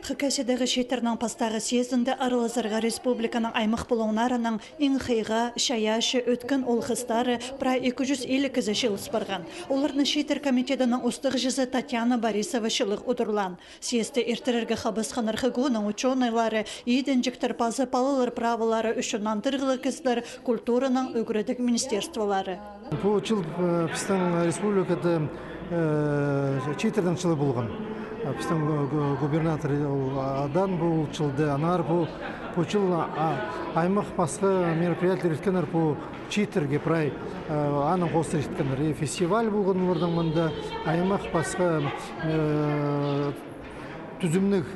Хыкайседегі шеттерінің пастағы сезінді арылызырға республиканың аймақ болуңнарының инхайға, шаяшы, өткен олғыстары пра 250 кізі шылыс барған. Оларны шеттер комитетінің ұстық жызы Татьяна Борисова шылық ұдырлан. Съезді ертерерге қабысқаныр хыгуның ученыйлары, еденжіктір пазы палылыр правылары үшін антырғылы кіздір культураның үгірідік министерстволары. Бұл жыл біздің республикада четтердің жылы болған. Біздің губернатор Адан бұл жылды, анар бұл жыл аймақ басқа мероприятиялар еткенер бұл четтерге прай аның қосыр еткенер. Фестиваль болған олардың мұнда аймақ басқа түзімнік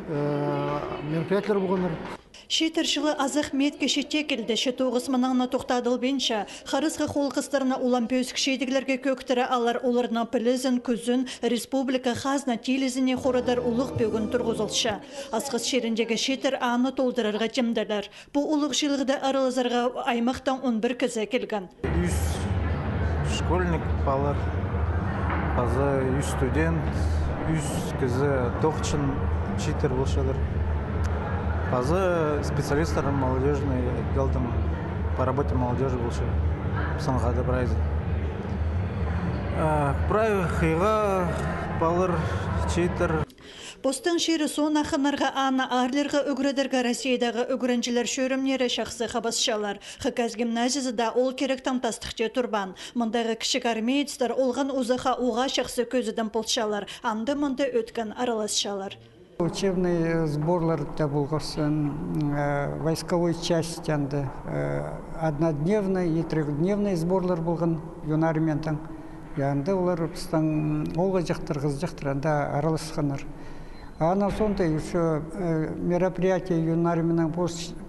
мероприятиялар болғаныр. Шеттершілі азық метке шетте келді. Шетоғыз мұнаңына тоқтадыл бенші. Қарызғы қолқыстарына улампөсік шедігілерге көктірі алар оларына пілізін, күзін, республика хазна телізіне қорадар ұлық бөгін тұрғызылшы. Асқыз шеріндегі шеттер аны толдырарға темділер. Бұл ұлық жылығыда арылызарға аймақтан 11 кізі келген. 100 школьник балар, база 100 студент, 100 кізі тоқчын шеттер болшадыр. База специалисттар молодежный галдым по работе молодежи больше санғады прайзы. Прай хыйға балыр чейтер. Постың шері сон ақынарға ана арлерға үгіредерға Россиядағы үгірінчілер шөрімнері шақсы қабасшалар. Хыказ гимназиясыда ол керектен тастықте тұрбан. Мұндағы кішік армейдістер олған ұзыға уға шақсы көзіден полшалар. Анды мұнды өткен араласшалар. Учебный сборлар болғасын, войсковой часть однодневный и трехдневный сборлар болған юнарментің. Янды олар олға жақтыр, қыз жақтыр, анда араласқанар. Ана сондай еще мероприятие юнарменің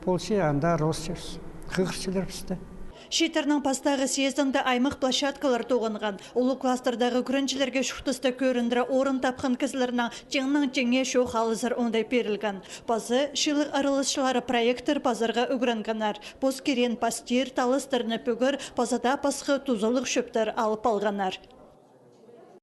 полши, анда араласшырыз. Қығыршылар бізді. Шеттерінің пастағы съездіңді аймақ площадкалар тоғынған. Олы кластердағы күрінчілерге шуқтысты көріндірі орын тапқан кізлерінің теңнің теңе шоқ алызыр ондай перілген. Базы шылық арылысшылары проекттер пазарға үгірінгенер. Поз керен пастир, талыстырны пөгір, пазада пасқы тузылық шөптер алып алғанар.